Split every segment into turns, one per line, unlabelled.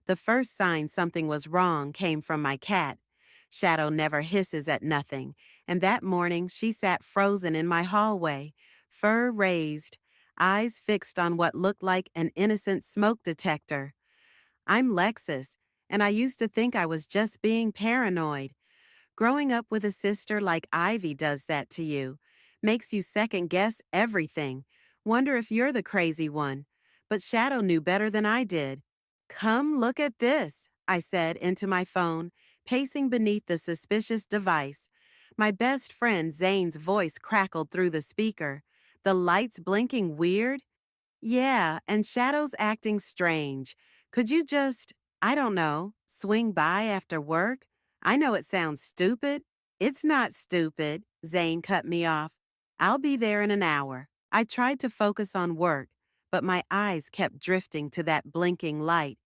The first sign something was wrong came from my cat. Shadow never hisses at nothing, and that morning she sat frozen in my hallway, fur raised, eyes fixed on what looked like an innocent smoke detector. I'm Lexus, and I used to think I was just being paranoid. Growing up with a sister like Ivy does that to you. Makes you second guess everything. Wonder if you're the crazy one. But Shadow knew better than I did. Come look at this, I said into my phone, pacing beneath the suspicious device. My best friend Zane's voice crackled through the speaker. The lights blinking weird? Yeah, and Shadow's acting strange. Could you just, I don't know, swing by after work? I know it sounds stupid. It's not stupid, Zane cut me off. I'll be there in an hour. I tried to focus on work, but my eyes kept drifting to that blinking light.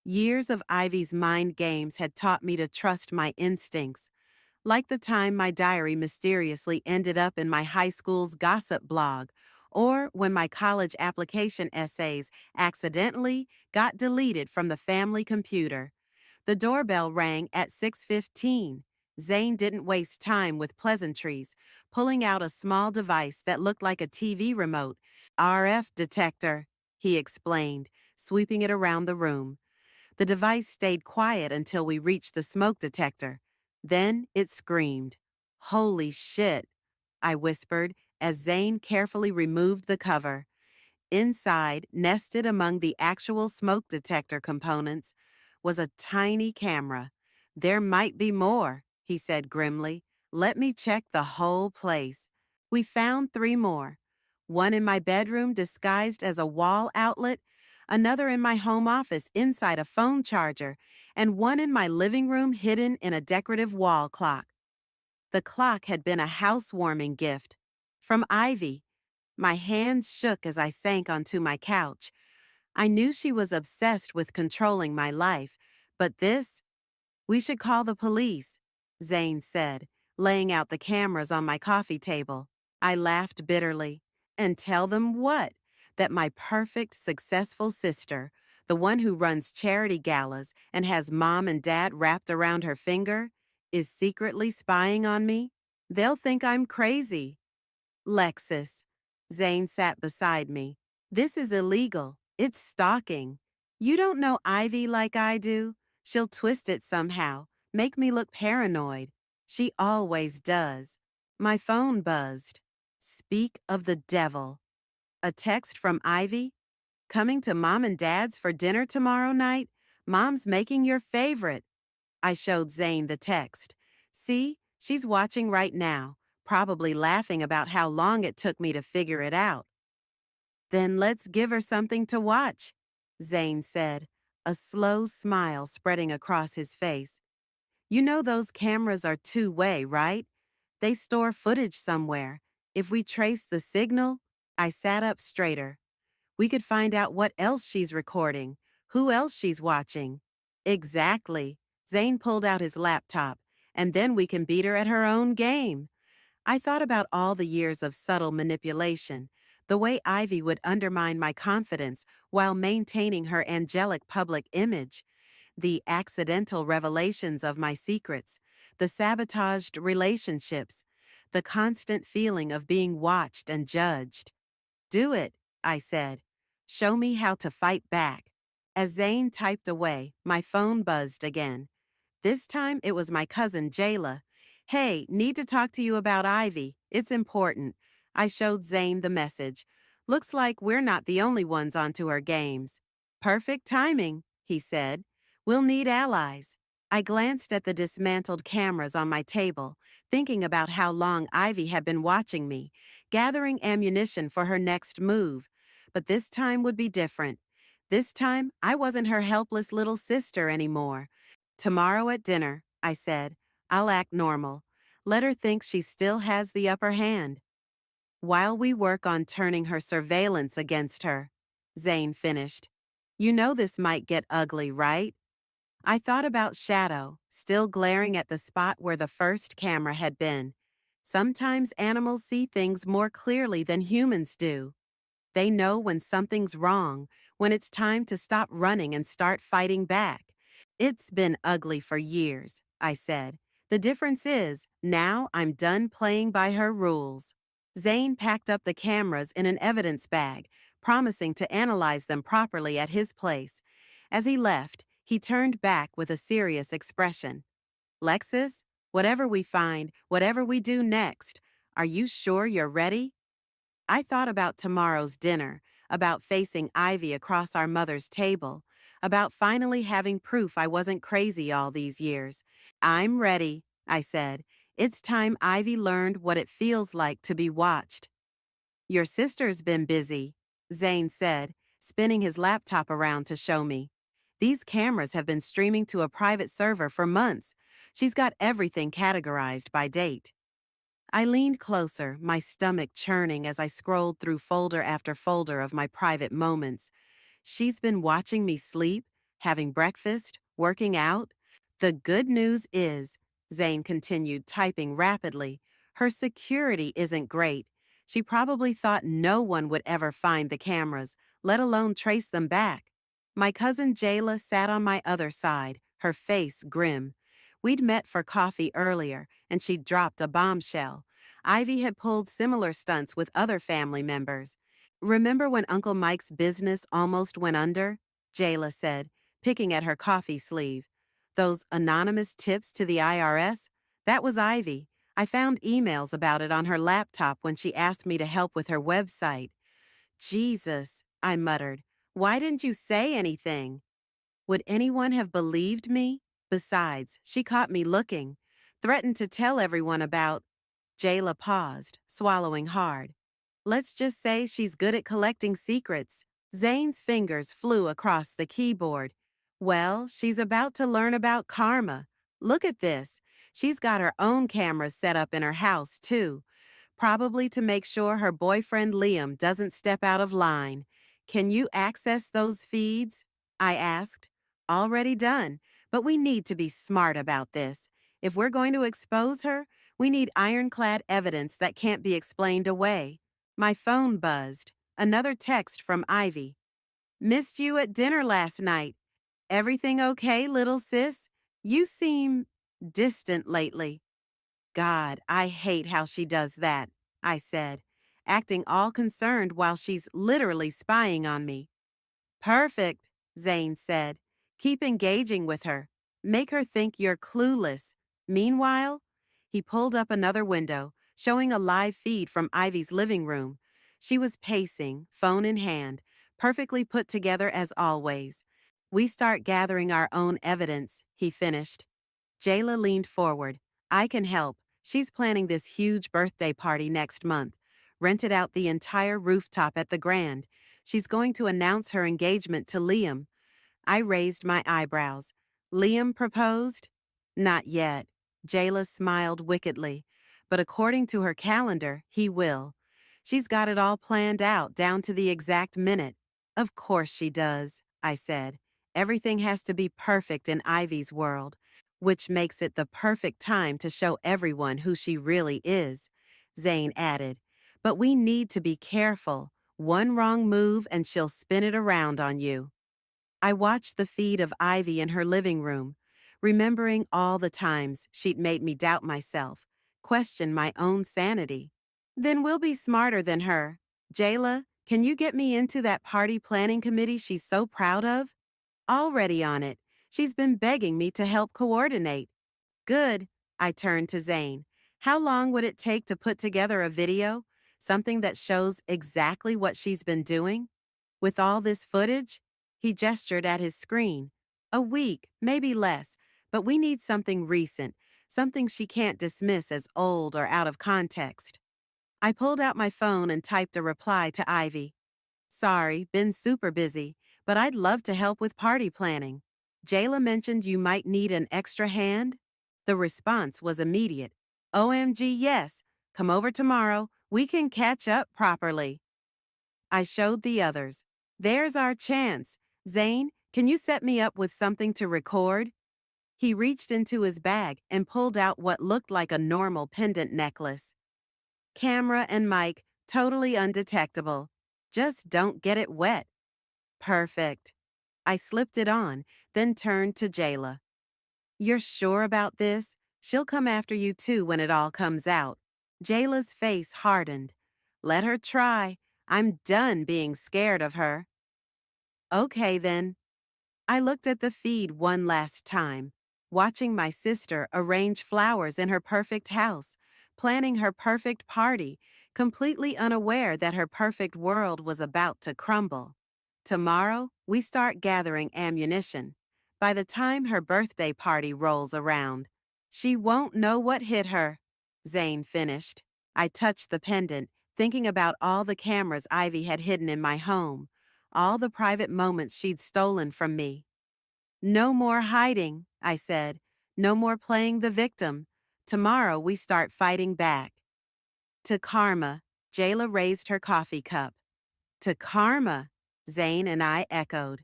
Years of Ivy's mind games had taught me to trust my instincts, like the time my diary mysteriously ended up in my high school's gossip blog, or when my college application essays accidentally got deleted from the family computer. The doorbell rang at 6:15. Zane didn't waste time with pleasantries, pulling out a small device that looked like a TV remote. RF detector, he explained, sweeping it around the room. The device stayed quiet until we reached the smoke detector. Then it screamed. Holy shit, I whispered as Zane carefully removed the cover. Inside, nested among the actual smoke detector components, was a tiny camera. There might be more, he said grimly. Let me check the whole place. We found three more. One in my bedroom disguised as a wall outlet, another in my home office inside a phone charger, and one in my living room hidden in a decorative wall clock. The clock had been a housewarming gift. From Ivy. My hands shook as I sank onto my couch. I knew she was obsessed with controlling my life, but this, we should call the police, Zane said, laying out the cameras on my coffee table. I laughed bitterly. And tell them what? That my perfect, successful sister, the one who runs charity galas and has mom and dad wrapped around her finger, is secretly spying on me? They'll think I'm crazy. Lexus. Zane sat beside me. This is illegal. It's stalking. You don't know Ivy like I do. She'll twist it somehow, make me look paranoid. She always does. My phone buzzed. Speak of the devil. A text from Ivy? Coming to Mom and Dad's for dinner tomorrow night? Mom's making your favorite. I showed Zane the text. See, she's watching right now, probably laughing about how long it took me to figure it out. Then let's give her something to watch, Zane said, a slow smile spreading across his face. You know those cameras are two-way, right? They store footage somewhere. If we trace the signal, I sat up straighter. We could find out what else she's recording, who else she's watching. Exactly. Zane pulled out his laptop, and then we can beat her at her own game. I thought about all the years of subtle manipulation, the way Ivy would undermine my confidence while maintaining her angelic public image, the accidental revelations of my secrets, the sabotaged relationships, the constant feeling of being watched and judged. Do it, I said. Show me how to fight back. As Zane typed away, my phone buzzed again. This time it was my cousin Jayla. Hey, need to talk to you about Ivy. It's important. I showed Zane the message. Looks like we're not the only ones onto her games. Perfect timing, he said. We'll need allies. I glanced at the dismantled cameras on my table, thinking about how long Ivy had been watching me, gathering ammunition for her next move. But this time would be different. This time, I wasn't her helpless little sister anymore. Tomorrow at dinner, I said, I'll act normal. Let her think she still has the upper hand. While we work on turning her surveillance against her, Zane finished. You know this might get ugly, right? I thought about Shadow, still glaring at the spot where the first camera had been. Sometimes animals see things more clearly than humans do. They know when something's wrong, when it's time to stop running and start fighting back. It's been ugly for years, I said. The difference is, now I'm done playing by her rules. Zane packed up the cameras in an evidence bag, promising to analyze them properly at his place. As he left, he turned back with a serious expression. Lexus, whatever we find, whatever we do next, are you sure you're ready? I thought about tomorrow's dinner, about facing Ivy across our mother's table, about finally having proof I wasn't crazy all these years. I'm ready, I said. It's time Ivy learned what it feels like to be watched. Your sister's been busy, Zane said, spinning his laptop around to show me. These cameras have been streaming to a private server for months. She's got everything categorized by date. I leaned closer, my stomach churning as I scrolled through folder after folder of my private moments. She's been watching me sleep, having breakfast, working out. The good news is, Zane continued, typing rapidly, her security isn't great. She probably thought no one would ever find the cameras, let alone trace them back. My cousin Jayla sat on my other side, her face grim. We'd met for coffee earlier, and she'd dropped a bombshell. Ivy had pulled similar stunts with other family members. Remember when Uncle Mike's business almost went under? Jayla said, picking at her coffee sleeve. Those anonymous tips to the IRS? That was Ivy. I found emails about it on her laptop when she asked me to help with her website. Jesus, I muttered. Why didn't you say anything? Would anyone have believed me? Besides, she caught me looking. Threatened to tell everyone about. Jayla paused, swallowing hard. Let's just say she's good at collecting secrets. Zane's fingers flew across the keyboard. Well, she's about to learn about karma. Look at this. She's got her own cameras set up in her house, too. Probably to make sure her boyfriend Liam doesn't step out of line. Can you access those feeds? I asked. Already done, but we need to be smart about this. If we're going to expose her, we need ironclad evidence that can't be explained away. My phone buzzed. Another text from Ivy. Missed you at dinner last night. Everything okay, little sis? You seem distant lately. God, I hate how she does that, I said, acting all concerned while she's literally spying on me. Perfect, Zane said. Keep engaging with her. Make her think you're clueless. Meanwhile, he pulled up another window, showing a live feed from Ivy's living room. She was pacing, phone in hand, perfectly put together as always. We start gathering our own evidence, he finished. Jayla leaned forward. I can help. She's planning this huge birthday party next month. Rented out the entire rooftop at the Grand. She's going to announce her engagement to Liam. I raised my eyebrows. Liam proposed? Not yet. Jayla smiled wickedly. But according to her calendar, he will. She's got it all planned out, down to the exact minute. Of course she does, I said. Everything has to be perfect in Ivy's world, which makes it the perfect time to show everyone who she really is, Zane added. But we need to be careful. One wrong move and she'll spin it around on you. I watched the feed of Ivy in her living room, remembering all the times she'd made me doubt myself, question my own sanity. Then we'll be smarter than her. Jayla, can you get me into that party planning committee she's so proud of? Already on it. She's been begging me to help coordinate. Good. I turned to Zane. How long would it take to put together a video? Something that shows exactly what she's been doing? With all this footage? He gestured at his screen. A week, maybe less, but we need something recent, something she can't dismiss as old or out of context. I pulled out my phone and typed a reply to Ivy. Sorry, been super busy, but I'd love to help with party planning. Jayla mentioned you might need an extra hand. The response was immediate. OMG, yes. Come over tomorrow. We can catch up properly. I showed the others. There's our chance. Zane, can you set me up with something to record? He reached into his bag and pulled out what looked like a normal pendant necklace. Camera and mic, totally undetectable. Just don't get it wet. Perfect. I slipped it on, then turned to Jayla. You're sure about this? She'll come after you too when it all comes out. Jayla's face hardened. Let her try. I'm done being scared of her. Okay then. I looked at the feed one last time, watching my sister arrange flowers in her perfect house, planning her perfect party, completely unaware that her perfect world was about to crumble. Tomorrow, we start gathering ammunition. By the time her birthday party rolls around, she won't know what hit her. Zane finished. I touched the pendant, thinking about all the cameras Ivy had hidden in my home, all the private moments she'd stolen from me. No more hiding, I said. No more playing the victim. Tomorrow we start fighting back. To Karma, Jayla raised her coffee cup. To Karma, Zane and I echoed.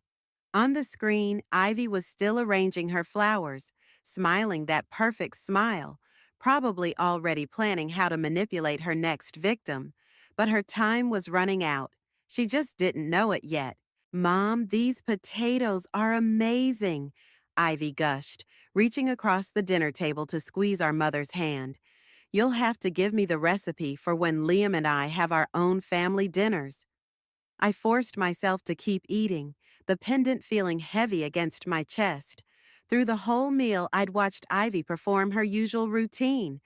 On the screen, Ivy was still arranging her flowers, smiling that perfect smile, probably already planning how to manipulate her next victim. But her time was running out. She just didn't know it yet. Mom, these potatoes are amazing, Ivy gushed, reaching across the dinner table to squeeze our mother's hand. You'll have to give me the recipe for when Liam and I have our own family dinners. I forced myself to keep eating, the pendant feeling heavy against my chest. Through the whole meal, I'd watched Ivy perform her usual routine.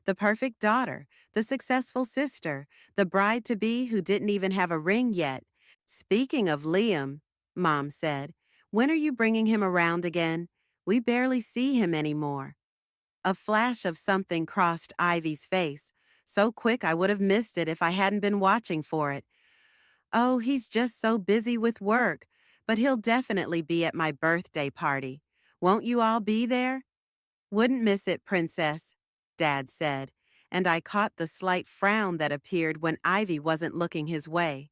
The perfect daughter, the successful sister, the bride-to-be who didn't even have a ring yet. Speaking of Liam, Mom said, when are you bringing him around again? We barely see him anymore. A flash of something crossed Ivy's face, so quick I would have missed it if I hadn't been watching for it. Oh, he's just so busy with work, but he'll definitely be at my birthday party. Won't you all be there? Wouldn't miss it, Princess, Dad said, and I caught the slight frown that appeared when Ivy wasn't looking his way.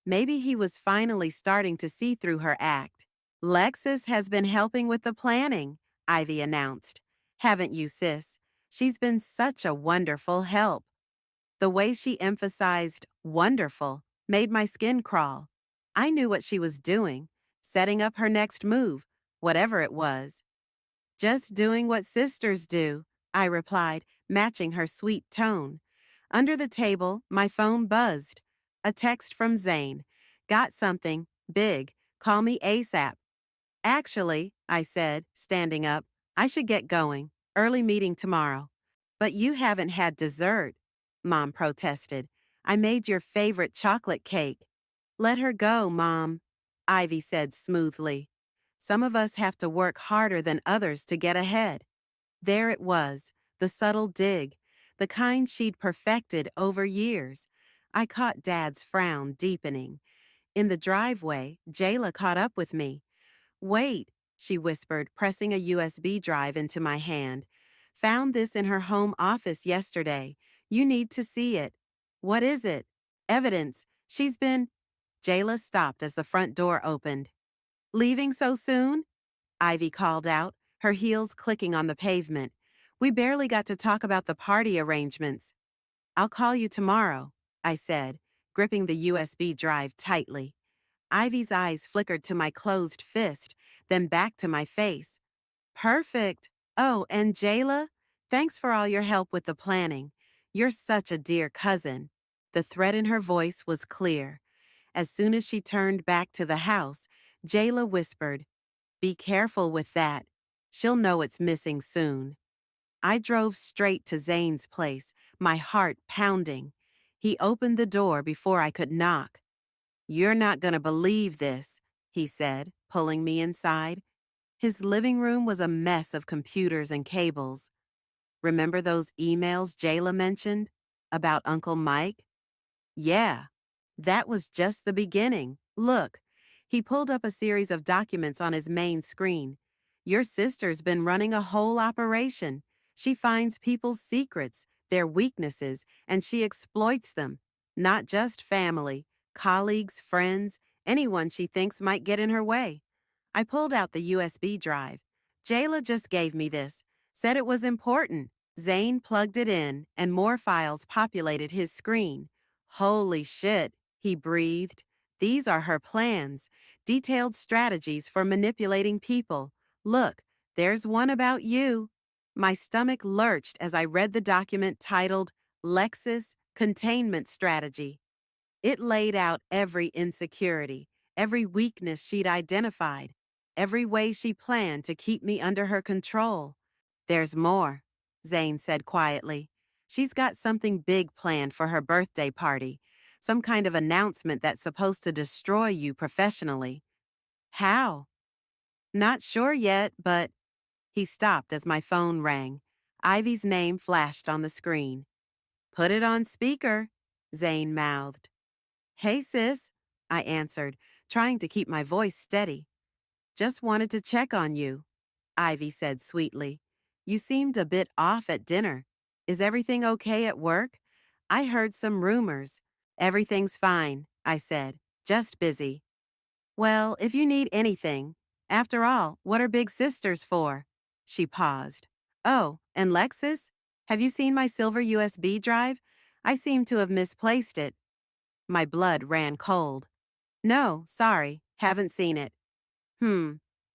Maybe he was finally starting to see through her act. Lexus has been helping with the planning, Ivy announced. Haven't you, sis? She's been such a wonderful help. The way she emphasized wonderful made my skin crawl. I knew what she was doing, setting up her next move, whatever it was. Just doing what sisters do, I replied, matching her sweet tone. Under the table, my phone buzzed. A text from Zane. Got something. Big. Call me ASAP. Actually, I said, standing up, I should get going. Early meeting tomorrow. But you haven't had dessert, Mom protested. I made your favorite chocolate cake. Let her go, Mom, Ivy said smoothly. Some of us have to work harder than others to get ahead. There it was, the subtle dig, the kind she'd perfected over years. I caught Dad's frown deepening. In the driveway, Jayla caught up with me. Wait, she whispered, pressing a USB drive into my hand. Found this in her home office yesterday. You need to see it. What is it? Evidence. She's been... Jayla stopped as the front door opened. Leaving so soon? Ivy called out, her heels clicking on the pavement. We barely got to talk about the party arrangements. I'll call you tomorrow, I said, gripping the USB drive tightly. Ivy's eyes flickered to my closed fist, then back to my face. Perfect. Oh, and Jayla, thanks for all your help with the planning. You're such a dear cousin. The threat in her voice was clear. As soon as she turned back to the house, Jayla whispered, Be careful with that. She'll know it's missing soon. I drove straight to Zane's place, my heart pounding. He opened the door before I could knock. You're not gonna believe this, he said, pulling me inside. His living room was a mess of computers and cables. Remember those emails Jayla mentioned? About Uncle Mike? Yeah, that was just the beginning. Look, he pulled up a series of documents on his main screen. Your sister's been running a whole operation. She finds people's secrets, their weaknesses, and she exploits them. Not just family, colleagues, friends, anyone she thinks might get in her way. I pulled out the USB drive. Jayla just gave me this, said it was important. Zane plugged it in, and more files populated his screen. Holy shit, he breathed. These are her plans. Detailed strategies for manipulating people. Look, there's one about you. My stomach lurched as I read the document titled Lexus Containment Strategy. It laid out every insecurity, every weakness she'd identified, every way she planned to keep me under her control. There's more, Zane said quietly. She's got something big planned for her birthday party, some kind of announcement that's supposed to destroy you professionally. How? Not sure yet, but he stopped as my phone rang. Ivy's name flashed on the screen. Put it on speaker, Zane mouthed. Hey, sis, I answered, trying to keep my voice steady. Just wanted to check on you, Ivy said sweetly. You seemed a bit off at dinner. Is everything okay at work? I heard some rumors. Everything's fine, I said. Just busy. Well, if you need anything. After all, what are big sisters for? She paused. Oh, and Lexus? Have you seen my silver USB drive? I seem to have misplaced it. My blood ran cold. No, sorry, haven't seen it.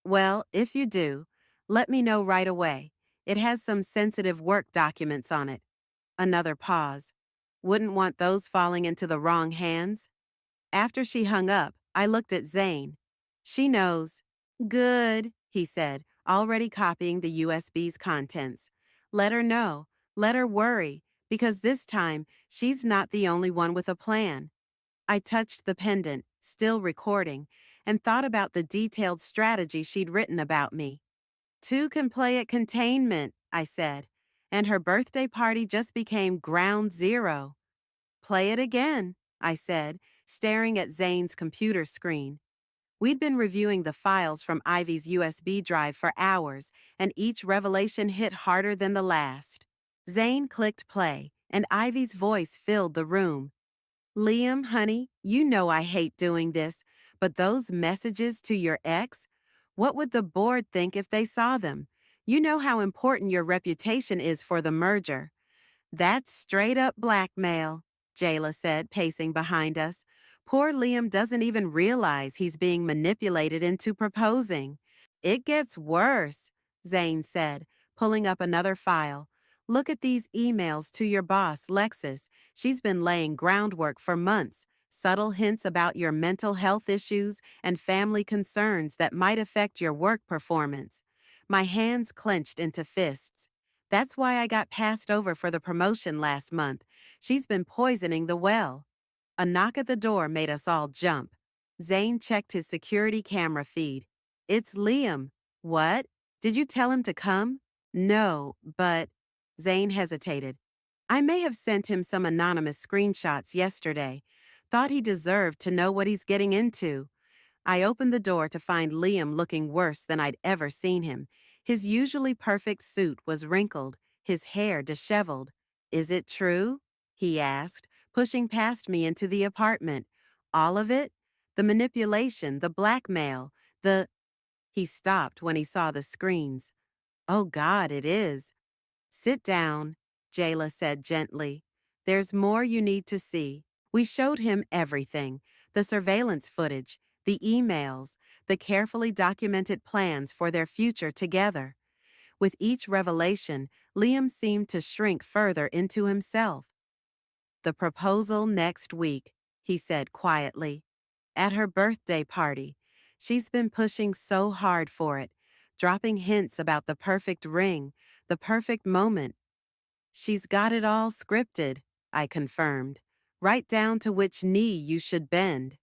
Well, if you do, let me know right away. It has some sensitive work documents on it. Another pause. Wouldn't want those falling into the wrong hands. After she hung up, I looked at Zane. She knows. Good, he said, already copying the USB's contents. Let her know. Let her worry, because this time she's not the only one with a plan. I touched the pendant, still recording, and thought about the detailed strategy she'd written about me. Two can play at containment, I said, and her birthday party just became ground zero. Play it again, I said, staring at Zane's computer screen. We'd been reviewing the files from Ivy's USB drive for hours, and each revelation hit harder than the last. Zane clicked play, and Ivy's voice filled the room. Liam, honey, you know I hate doing this, but those messages to your ex, what would the board think if they saw them? You know how important your reputation is for the merger. That's straight up blackmail, Jayla said, pacing behind us. Poor Liam doesn't even realize he's being manipulated into proposing. It gets worse, Zane said, pulling up another file. Look at these emails to your boss, Lexus. She's been laying groundwork for months. Subtle hints about your mental health issues and family concerns that might affect your work performance. My hands clenched into fists. That's why I got passed over for the promotion last month. She's been poisoning the well. A knock at the door made us all jump. Zane checked his security camera feed. It's Liam. What? Did you tell him to come? No, but... Zane hesitated. I may have sent him some anonymous screenshots yesterday. Thought he deserved to know what he's getting into. I opened the door to find Liam looking worse than I'd ever seen him. His usually perfect suit was wrinkled, his hair disheveled. Is it true? He asked, pushing past me into the apartment. All of it? The manipulation, the blackmail, the... He stopped when he saw the screens. Oh God, it is. Sit down, Jayla said gently. There's more you need to see. We showed him everything. The surveillance footage, the emails, the carefully documented plans for their future together. With each revelation, Liam seemed to shrink further into himself. The proposal next week, he said quietly. At her birthday party. She's been pushing so hard for it, dropping hints about the perfect ring, the perfect moment. She's got it all scripted, I confirmed, right down to which knee you should bend.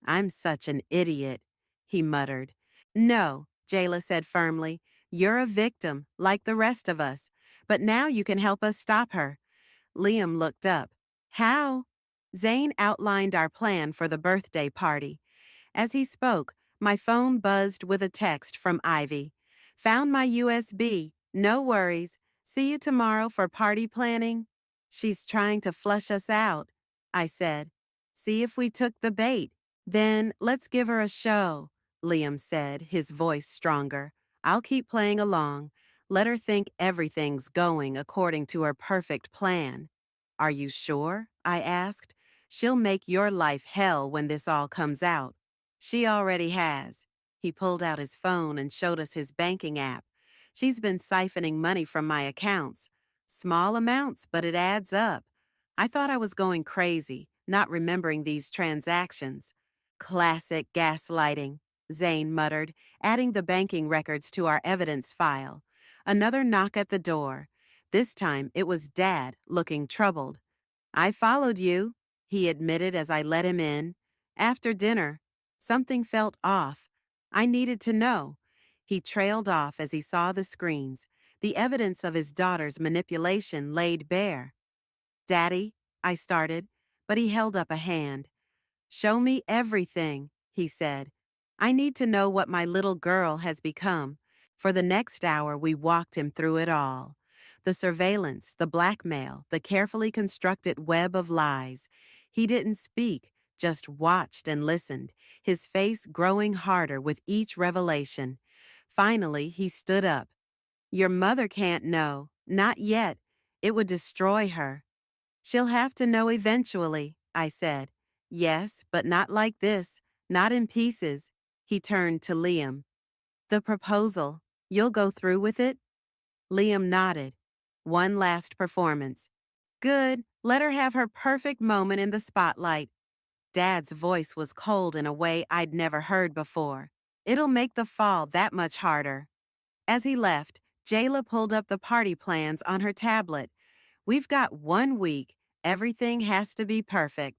I'm such an idiot, he muttered. No, Jayla said firmly. You're a victim, like the rest of us. But now you can help us stop her. Liam looked up. How? Zane outlined our plan for the birthday party. As he spoke, my phone buzzed with a text from Ivy. Found my USB. No worries. See you tomorrow for party planning. She's trying to flush us out, I said. See if we took the bait. Then let's give her a show, Liam said, his voice stronger. I'll keep playing along. Let her think everything's going according to her perfect plan. Are you sure? I asked. She'll make your life hell when this all comes out. She already has. He pulled out his phone and showed us his banking app. She's been siphoning money from my accounts. Small amounts, but it adds up. I thought I was going crazy, not remembering these transactions. Classic gaslighting, Zane muttered, adding the banking records to our evidence file. Another knock at the door. This time it was Dad, looking troubled. I followed you, he admitted as I let him in. After dinner, something felt off. I needed to know. He trailed off as he saw the screens, the evidence of his daughter's manipulation laid bare. Daddy, I started, but he held up a hand. Show me everything, he said. I need to know what my little girl has become. For the next hour, we walked him through it all. The surveillance, the blackmail, the carefully constructed web of lies. He didn't speak, just watched and listened, his face growing harder with each revelation. Finally, he stood up. Your mother can't know, not yet. It would destroy her. She'll have to know eventually, I said. Yes, but not like this, not in pieces. He turned to Liam. The proposal, you'll go through with it? Liam nodded. One last performance. Good, let her have her perfect moment in the spotlight. Dad's voice was cold in a way I'd never heard before. It'll make the fall that much harder. As he left, Jayla pulled up the party plans on her tablet. We've got 1 week. Everything has to be perfect.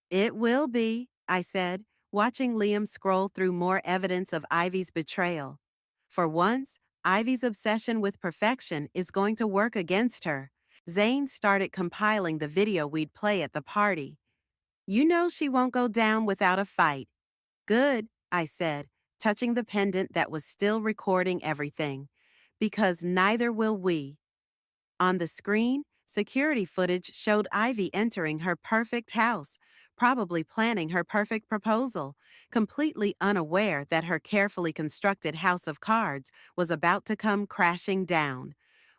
It will be, I said, watching Liam scroll through more evidence of Ivy's betrayal. For once, Ivy's obsession with perfection is going to work against her. Zane started compiling the video we'd play at the party. You know she won't go down without a fight. Good, I said, touching the pendant that was still recording everything. Because neither will we. On the screen, security footage showed Ivy entering her perfect house, probably planning her perfect proposal, completely unaware that her carefully constructed house of cards was about to come crashing down.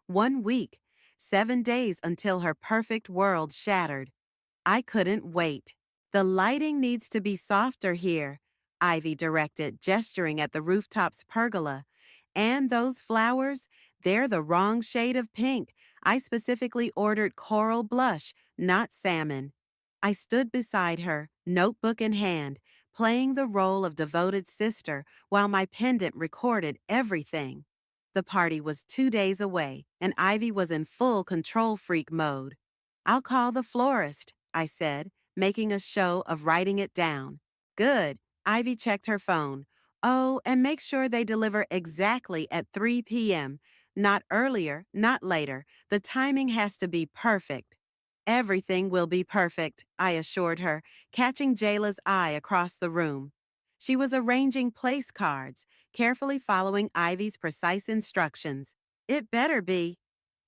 1 week, 7 days until her perfect world shattered. I couldn't wait. The lighting needs to be softer here, Ivy directed, gesturing at the rooftops pergola. And those flowers, they're the wrong shade of pink. I specifically ordered coral blush, not salmon. I stood beside her, notebook in hand, playing the role of devoted sister while my pendant recorded everything. The party was 2 days away, and Ivy was in full control freak mode. I'll call the florist, I said, making a show of writing it down. Good. Ivy checked her phone. Oh, and make sure they deliver exactly at 3 p.m. Not earlier, not later. The timing has to be perfect. Everything will be perfect, I assured her, catching Jayla's eye across the room. She was arranging place cards, carefully following Ivy's precise instructions. It better be.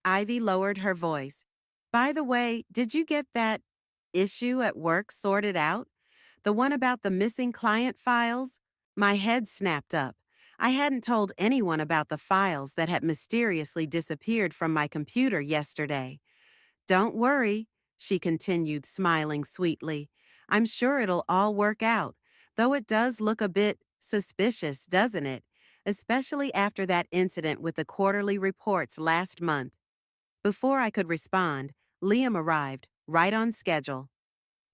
Ivy lowered her voice. By the way, did you get that issue at work sorted out? The one about the missing client files? My head snapped up. I hadn't told anyone about the files that had mysteriously disappeared from my computer yesterday. Don't worry, she continued, smiling sweetly. I'm sure it'll all work out, though it does look a bit suspicious, doesn't it? Especially after that incident with the quarterly reports last month. Before I could respond, Liam arrived, right on schedule.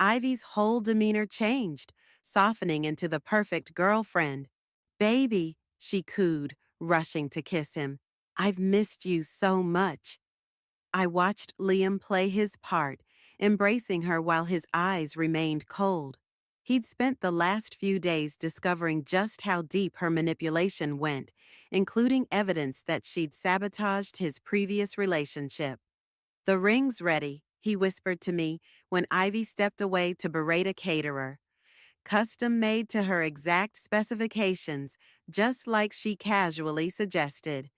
Ivy's whole demeanor changed, softening into the perfect girlfriend. Baby, she cooed, rushing to kiss him. I've missed you so much. I watched Liam play his part, embracing her while his eyes remained cold. He'd spent the last few days discovering just how deep her manipulation went, including evidence that she'd sabotaged his previous relationship. The ring's ready, he whispered to me when Ivy stepped away to berate a caterer. Custom made to her exact specifications, just like she casually suggested.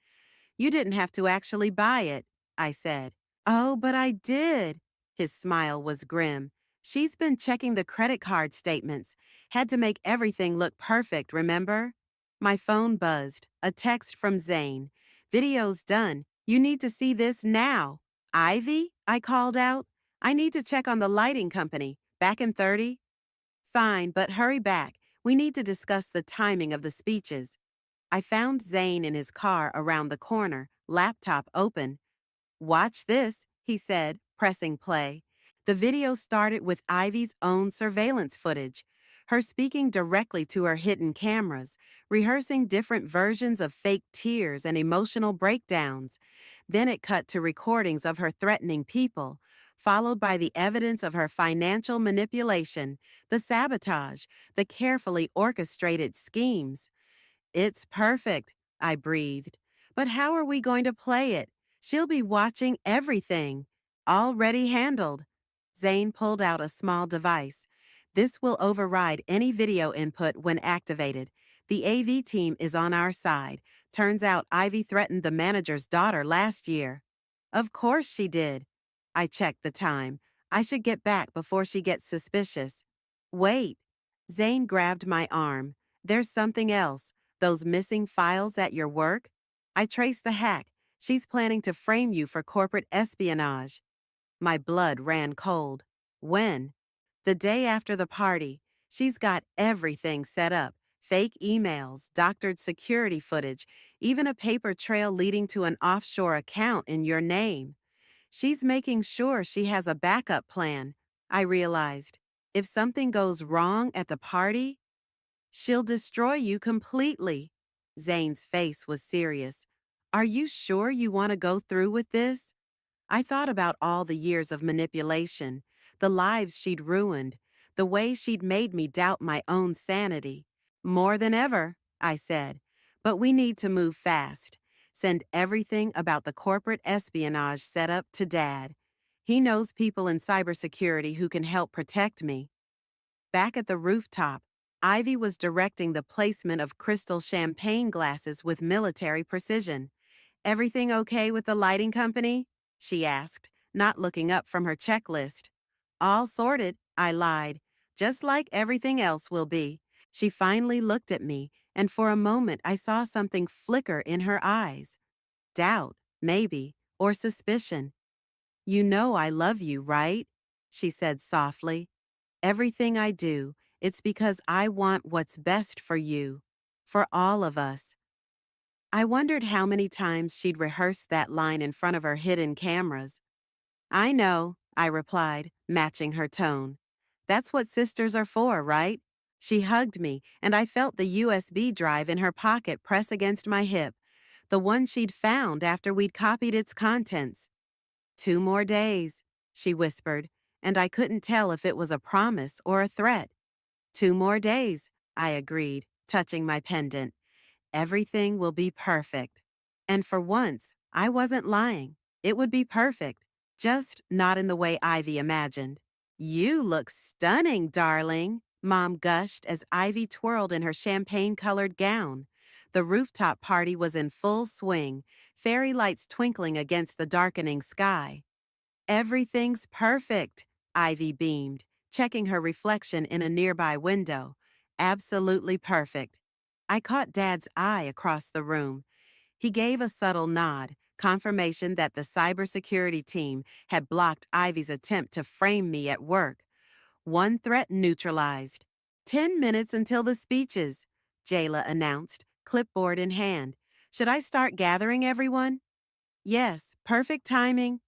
You didn't have to actually buy it, I said. Oh, but I did. His smile was grim. She's been checking the credit card statements. Had to make everything look perfect, remember? My phone buzzed. A text from Zane. Video's done. You need to see this now. Ivy? I called out. I need to check on the lighting company. Back in 30? Fine, but hurry back. We need to discuss the timing of the speeches. I found Zane in his car around the corner, laptop open. Watch this, he said, pressing play. The video started with Ivy's own surveillance footage, her speaking directly to her hidden cameras, rehearsing different versions of fake tears and emotional breakdowns. Then it cut to recordings of her threatening people, followed by the evidence of her financial manipulation, the sabotage, the carefully orchestrated schemes. It's perfect, I breathed. But how are we going to play it? She'll be watching everything. Already handled. Zane pulled out a small device. This will override any video input when activated. The AV team is on our side. Turns out Ivy threatened the manager's daughter last year. Of course she did. I checked the time. I should get back before she gets suspicious. Wait. Zane grabbed my arm. There's something else. Those missing files at your work? I traced the hack. She's planning to frame you for corporate espionage. My blood ran cold. When? The day after the party. She's got everything set up. Fake emails, doctored security footage, even a paper trail leading to an offshore account in your name. She's making sure she has a backup plan, I realized. If something goes wrong at the party, she'll destroy you completely. Zane's face was serious. Are you sure you want to go through with this? I thought about all the years of manipulation, the lives she'd ruined, the way she'd made me doubt my own sanity. More than ever, I said. But we need to move fast. Send everything about the corporate espionage setup to Dad. He knows people in cybersecurity who can help protect me. Back at the rooftop, Ivy was directing the placement of crystal champagne glasses with military precision. Everything okay with the lighting company? She asked, not looking up from her checklist. All sorted, I lied. Just like everything else will be. She finally looked at me, and for a moment I saw something flicker in her eyes. Doubt, maybe, or suspicion. You know I love you, right? She said softly. Everything I do, it's because I want what's best for you, for all of us. I wondered how many times she'd rehearsed that line in front of her hidden cameras. I know, I replied, matching her tone. That's what sisters are for, right? She hugged me, and I felt the USB drive in her pocket press against my hip, the one she'd found after we'd copied its contents. 2 more days, she whispered, and I couldn't tell if it was a promise or a threat. 2 more days, I agreed, touching my pendant. Everything will be perfect. And for once, I wasn't lying. It would be perfect, just not in the way Ivy imagined. You look stunning, darling, Mom gushed as Ivy twirled in her champagne-colored gown. The rooftop party was in full swing, fairy lights twinkling against the darkening sky. Everything's perfect, Ivy beamed, checking her reflection in a nearby window. Absolutely perfect. I caught Dad's eye across the room. He gave a subtle nod, confirmation that the cybersecurity team had blocked Ivy's attempt to frame me at work. One threat neutralized. 10 minutes until the speeches, Jayla announced, clipboard in hand. Should I start gathering everyone? Yes, perfect timing.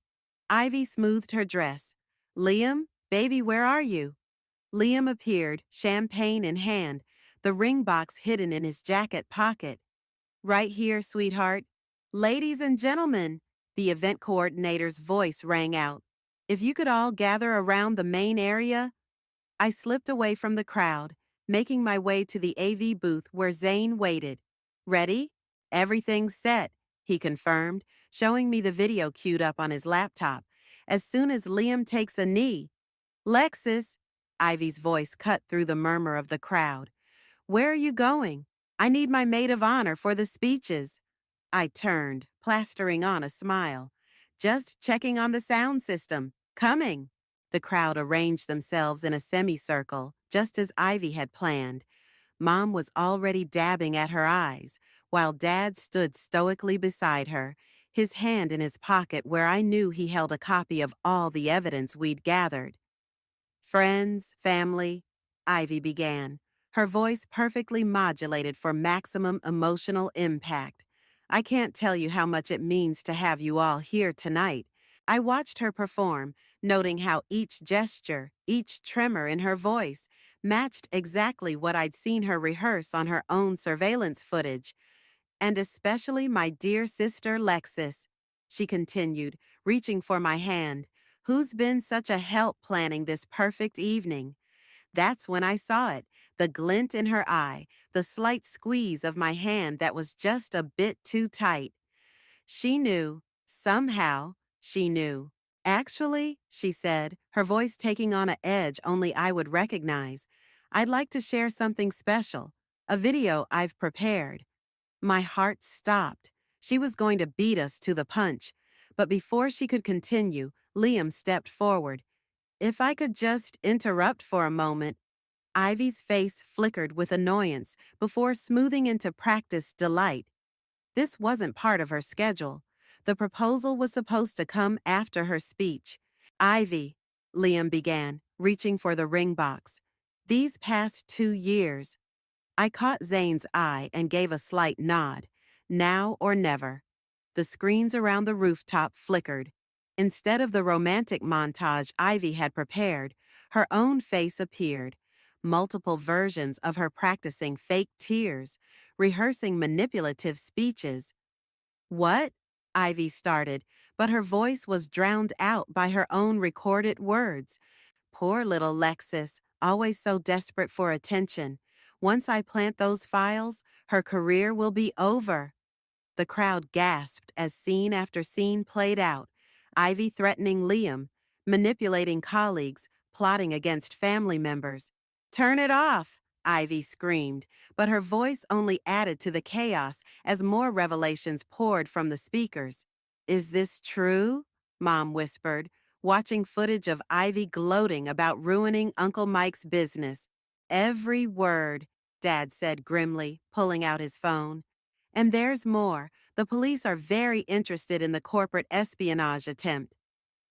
Ivy smoothed her dress. Liam, baby, where are you? Liam appeared, champagne in hand, the ring box hidden in his jacket pocket. Right here, sweetheart. Ladies and gentlemen, the event coordinator's voice rang out. If you could all gather around the main area. I slipped away from the crowd, making my way to the AV booth where Zane waited. Ready? Everything's set, he confirmed, showing me the video queued up on his laptop. As soon as Liam takes a knee. Lexus, Ivy's voice cut through the murmur of the crowd. Where are you going? I need my maid of honor for the speeches. I turned, plastering on a smile. Just checking on the sound system. Coming. The crowd arranged themselves in a semicircle, just as Ivy had planned. Mom was already dabbing at her eyes, while Dad stood stoically beside her, his hand in his pocket where I knew he held a copy of all the evidence we'd gathered. Friends, family, Ivy began. her voice perfectly modulated for maximum emotional impact. I can't tell you how much it means to have you all here tonight. I watched her perform, noting how each gesture, each tremor in her voice, matched exactly what I'd seen her rehearse on her own surveillance footage. And especially my dear sister Lexis, she continued, reaching for my hand, who's been such a help planning this perfect evening. That's when I saw it, the glint in her eye, the slight squeeze of my hand that was just a bit too tight. She knew. Somehow, she knew. Actually, she said, her voice taking on a edge only I would recognize, I'd like to share something special, a video I've prepared. My heart stopped. She was going to beat us to the punch. But before she could continue, Liam stepped forward. If I could just interrupt for a moment. Ivy's face flickered with annoyance before smoothing into practiced delight. This wasn't part of her schedule. The proposal was supposed to come after her speech. Ivy, Liam began, reaching for the ring box. These past 2 years, I caught Zane's eye and gave a slight nod. Now or never. The screens around the rooftop flickered. Instead of the romantic montage Ivy had prepared, her own face appeared. Multiple versions of her practicing fake tears, rehearsing manipulative speeches. What? Ivy started, but her voice was drowned out by her own recorded words. Poor little Lexis, always so desperate for attention. Once I plant those files, her career will be over. The crowd gasped as scene after scene played out. Ivy threatening Liam, manipulating colleagues, plotting against family members. Turn it off, Ivy screamed, but her voice only added to the chaos as more revelations poured from the speakers. Is this true? Mom whispered, watching footage of Ivy gloating about ruining Uncle Mike's business. Every word, Dad said grimly, pulling out his phone. And there's more. The police are very interested in the corporate espionage attempt.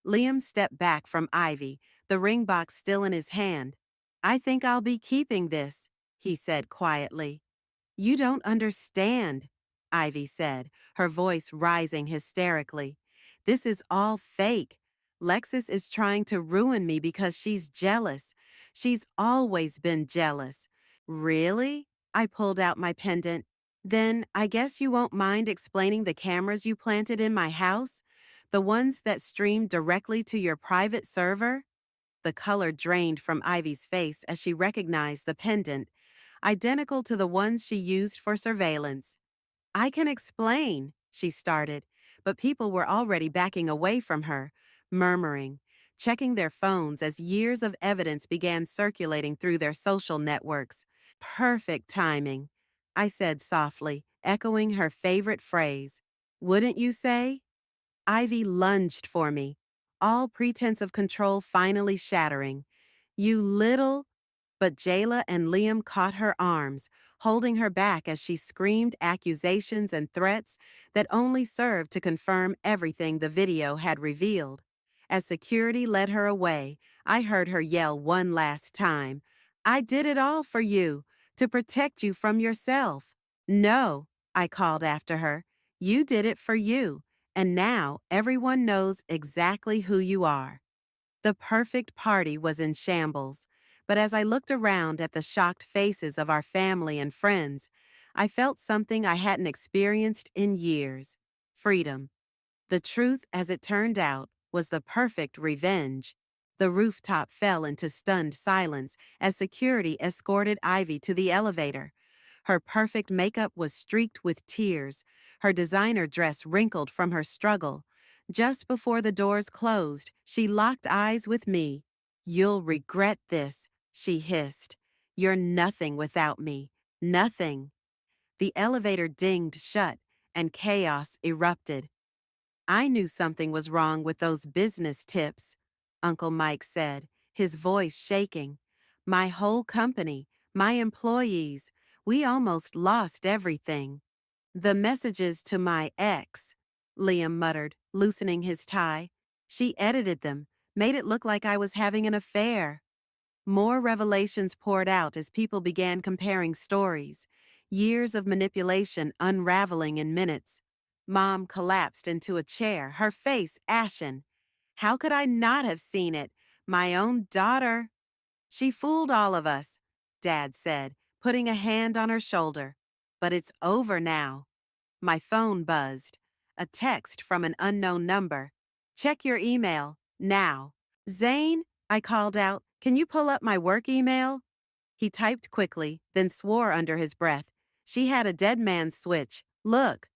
Liam stepped back from Ivy, the ring box still in his hand. I think I'll be keeping this, he said quietly. You don't understand, Ivy said, her voice rising hysterically. This is all fake. Lexis is trying to ruin me because she's jealous. She's always been jealous. Really? I pulled out my pendant. Then I guess you won't mind explaining the cameras you planted in my house? The ones that stream directly to your private server? The color drained from Ivy's face as she recognized the pendant, identical to the ones she used for surveillance. I can explain, she started, but people were already backing away from her, murmuring, checking their phones as years of evidence began circulating through their social networks. Perfect timing, I said softly, echoing her favorite phrase. Wouldn't you say? Ivy lunged for me, all pretense of control finally shattering. You little... But Jayla and Liam caught her arms, holding her back as she screamed accusations and threats that only served to confirm everything the video had revealed. As security led her away, I heard her yell one last time, I did it all for you, to protect you from yourself. No, I called after her. You did it for you, and now everyone knows exactly who you are. The perfect party was in shambles, but as I looked around at the shocked faces of our family and friends, I felt something I hadn't experienced in years: freedom. The truth, as it turned out, was the perfect revenge. The rooftop fell into stunned silence as security escorted Ivy to the elevator. Her perfect makeup was streaked with tears, her designer dress wrinkled from her struggle. Just before the doors closed, she locked eyes with me. You'll regret this, she hissed. You're nothing without me. Nothing. The elevator dinged shut, and chaos erupted. I knew something was wrong with those business tips, Uncle Mike said, his voice shaking. My whole company, my employees, we almost lost everything. The messages to my ex, Liam muttered, loosening his tie. She edited them, made it look like I was having an affair. More revelations poured out as people began comparing stories, years of manipulation unraveling in minutes. Mom collapsed into a chair, her face ashen. How could I not have seen it? My own daughter. She fooled all of us, Dad said, putting a hand on her shoulder. But it's over now. My phone buzzed. A text from an unknown number. Check your email, now. Zane, I called out, can you pull up my work email? He typed quickly, then swore under his breath. She had a dead man's switch. Look.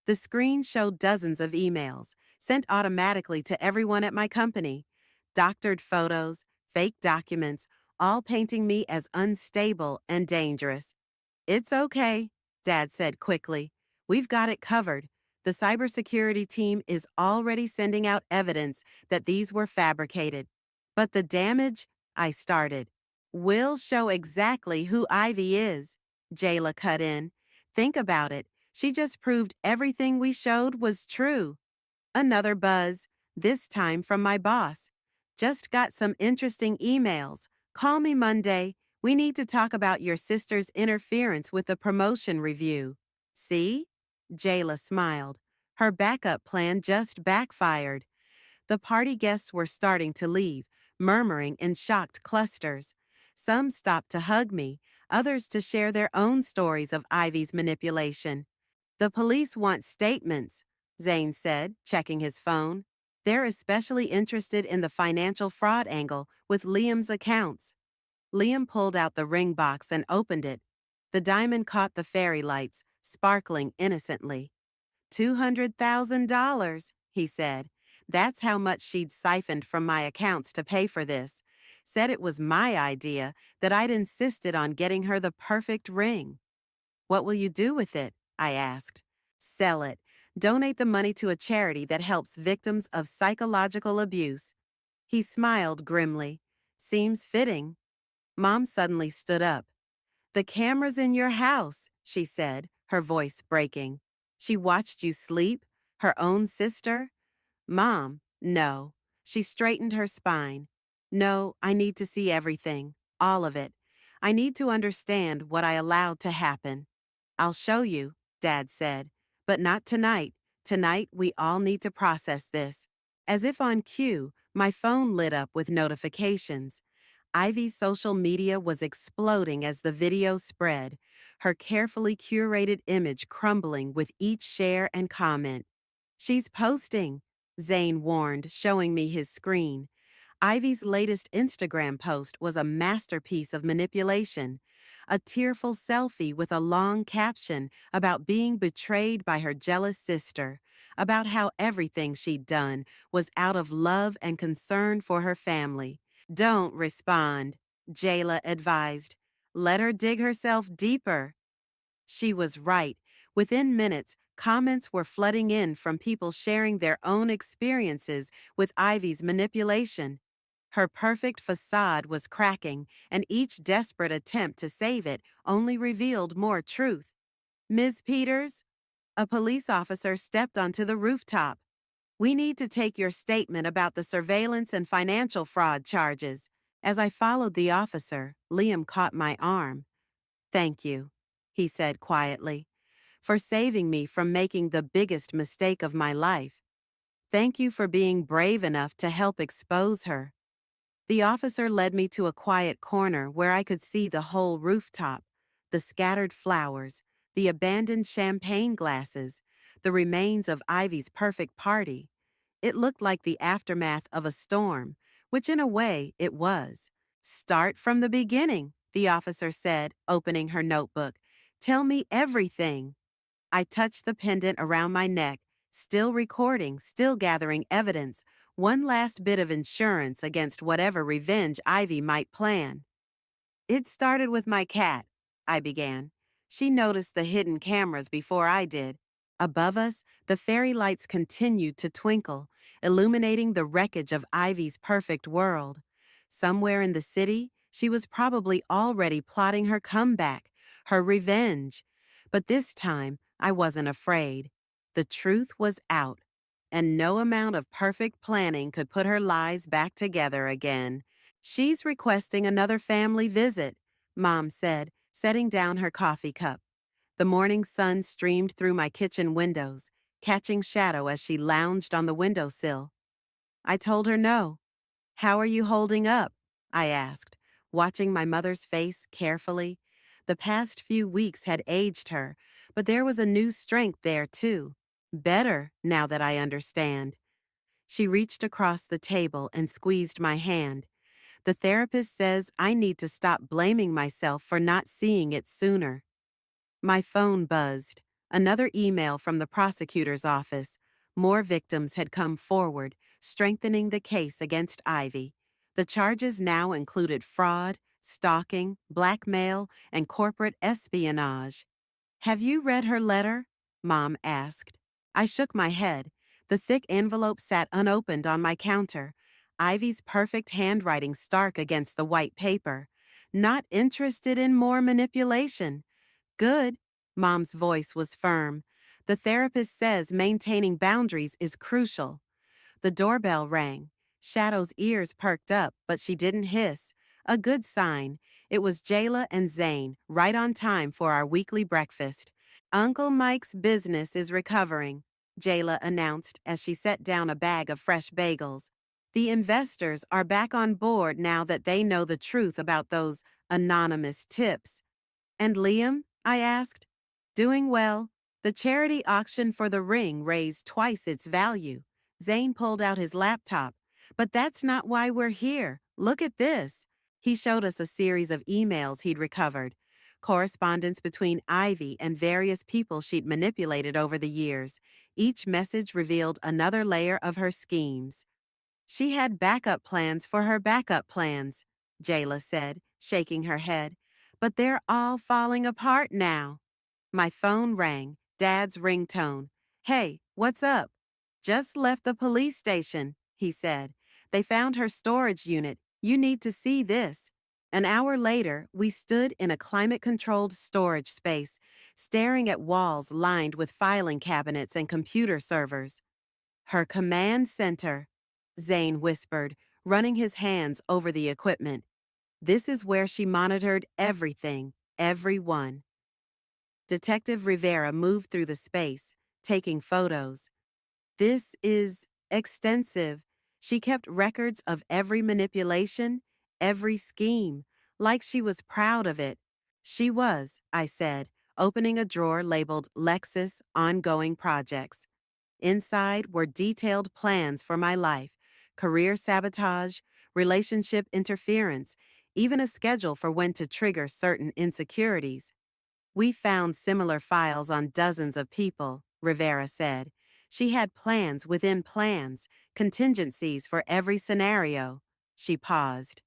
The screen showed dozens of emails, sent automatically to everyone at my company. Doctored photos, fake documents, all painting me as unstable and dangerous. It's okay, Dad said quickly. We've got it covered. The cybersecurity team is already sending out evidence that these were fabricated. But the damage, I started. Will show exactly who Ivy is, Jayla cut in. Think about it. She just proved everything we showed was true. Another buzz, this time from my boss. Just got some interesting emails. Call me Monday. We need to talk about your sister's interference with the promotion review. See? Jayla smiled. Her backup plan just backfired. The party guests were starting to leave, murmuring in shocked clusters. Some stopped to hug me, others to share their own stories of Ivy's manipulation. The police want statements, Zane said, checking his phone. They're especially interested in the financial fraud angle with Liam's accounts. Liam pulled out the ring box and opened it. The diamond caught the fairy lights, sparkling innocently. $200,000, he said. That's how much she'd siphoned from my accounts to pay for this. Said it was my idea, that I'd insisted on getting her the perfect ring. What will you do with it? I asked. Sell it. Donate the money to a charity that helps victims of psychological abuse. He smiled grimly. Seems fitting. Mom suddenly stood up. The camera's in your house, she said, her voice breaking. She watched you sleep? Her own sister? Mom, no. She straightened her spine. No, I need to see everything. All of it. I need to understand what I allowed to happen. I'll show you, Dad said. But not tonight. Tonight, we all need to process this. As if on cue, my phone lit up with notifications. Ivy's social media was exploding as the video spread, her carefully curated image crumbling with each share and comment. She's posting, Zane warned, showing me his screen. Ivy's latest Instagram post was a masterpiece of manipulation. A tearful selfie with a long caption about being betrayed by her jealous sister, about how everything she'd done was out of love and concern for her family. Don't respond, Jayla advised. Let her dig herself deeper. She was right. Within minutes, comments were flooding in from people sharing their own experiences with Ivy's manipulation. Her perfect facade was cracking, and each desperate attempt to save it only revealed more truth. Ms. Peters? A police officer stepped onto the rooftop. We need to take your statement about the surveillance and financial fraud charges. As I followed the officer, Liam caught my arm. Thank you, he said quietly, for saving me from making the biggest mistake of my life. Thank you for being brave enough to help expose her. The officer led me to a quiet corner where I could see the whole rooftop, the scattered flowers, the abandoned champagne glasses, the remains of Ivy's perfect party. It looked like the aftermath of a storm, which in a way it was. Start from the beginning, the officer said, opening her notebook. Tell me everything. I touched the pendant around my neck, still recording, still gathering evidence, one last bit of insurance against whatever revenge Ivy might plan. It started with my cat, I began. She noticed the hidden cameras before I did. Above us, the fairy lights continued to twinkle, illuminating the wreckage of Ivy's perfect world. Somewhere in the city, she was probably already plotting her comeback, her revenge. But this time, I wasn't afraid. The truth was out, and no amount of perfect planning could put her lies back together again. She's requesting another family visit, Mom said, setting down her coffee cup. The morning sun streamed through my kitchen windows, catching Shadow as she lounged on the windowsill. I told her no. How are you holding up? I asked, watching my mother's face carefully. The past few weeks had aged her, but there was a new strength there, too. Better, now that I understand. She reached across the table and squeezed my hand. The therapist says I need to stop blaming myself for not seeing it sooner. My phone buzzed. Another email from the prosecutor's office. More victims had come forward, strengthening the case against Ivy. The charges now included fraud, stalking, blackmail, and corporate espionage. Have you read her letter? Mom asked. I shook my head. The thick envelope sat unopened on my counter. Ivy's perfect handwriting stark against the white paper. Not interested in more manipulation. Good. Mom's voice was firm. The therapist says maintaining boundaries is crucial. The doorbell rang. Shadow's ears perked up, but she didn't hiss. A good sign. It was Jayla and Zane, right on time for our weekly breakfast. Uncle Mike's business is recovering, Jayla announced as she set down a bag of fresh bagels. The investors are back on board now that they know the truth about those anonymous tips. And Liam? I asked. Doing well. The charity auction for the ring raised twice its value. Zane pulled out his laptop. But that's not why we're here. Look at this. He showed us a series of emails he'd recovered. Correspondence between Ivy and various people she'd manipulated over the years. Each message revealed another layer of her schemes. She had backup plans for her backup plans, Jayla said, shaking her head. But they're all falling apart now. My phone rang, Dad's ringtone. Hey, what's up? Just left the police station, he said. They found her storage unit. You need to see this. An hour later, we stood in a climate-controlled storage space, staring at walls lined with filing cabinets and computer servers. Her command center, Zane whispered, running his hands over the equipment. This is where she monitored everything, everyone. Detective Rivera moved through the space, taking photos. This is extensive. She kept records of every manipulation, every scheme, like she was proud of it. She was, I said, opening a drawer labeled Lexus Ongoing Projects. Inside were detailed plans for my life, career sabotage, relationship interference, even a schedule for when to trigger certain insecurities. We found similar files on dozens of people, Rivera said. She had plans within plans, contingencies for every scenario. She paused.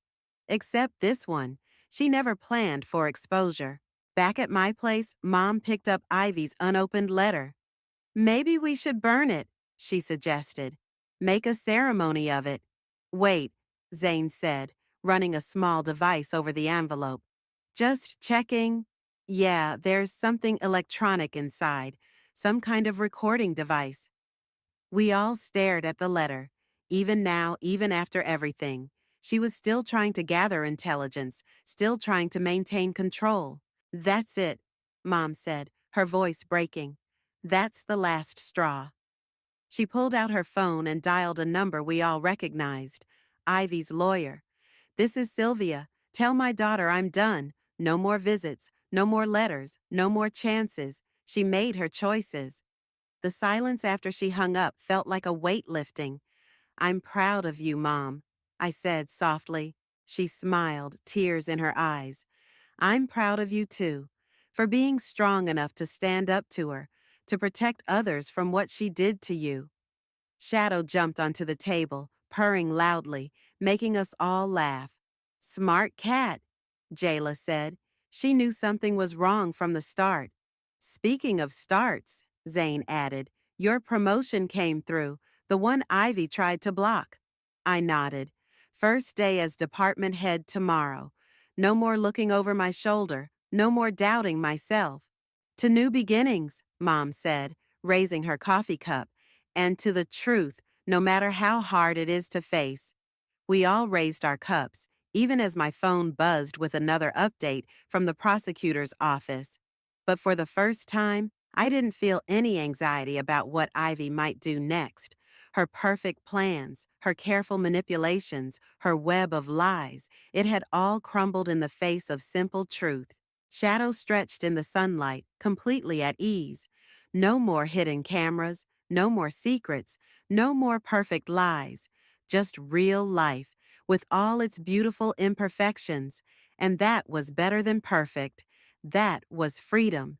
Except this one. She never planned for exposure. Back at my place, Mom picked up Ivy's unopened letter. Maybe we should burn it, she suggested. Make a ceremony of it. Wait, Zane said, running a small device over the envelope. Just checking. Yeah, there's something electronic inside, some kind of recording device. We all stared at the letter. Even now, even after everything, she was still trying to gather intelligence, still trying to maintain control. That's it, Mom said, her voice breaking. That's the last straw. She pulled out her phone and dialed a number we all recognized. Ivy's lawyer. This is Sylvia. Tell my daughter I'm done. No more visits, no more letters, no more chances. She made her choices. The silence after she hung up felt like a weight lifting. I'm proud of you, Mom, I said softly. She smiled, tears in her eyes. I'm proud of you, too, for being strong enough to stand up to her, to protect others from what she did to you. Shadow jumped onto the table, purring loudly, making us all laugh. Smart cat, Jayla said. She knew something was wrong from the start. Speaking of starts, Zane added, your promotion came through, the one Ivy tried to block. I nodded. First day as department head tomorrow. No more looking over my shoulder, no more doubting myself. To new beginnings, Mom said, raising her coffee cup, and to the truth, no matter how hard it is to face. We all raised our cups, even as my phone buzzed with another update from the prosecutor's office. But for the first time, I didn't feel any anxiety about what Ivy might do next. Her perfect plans, her careful manipulations, her web of lies, it had all crumbled in the face of simple truth. Shadow stretched in the sunlight, completely at ease. No more hidden cameras, no more secrets, no more perfect lies. Just real life, with all its beautiful imperfections. And that was better than perfect. That was freedom.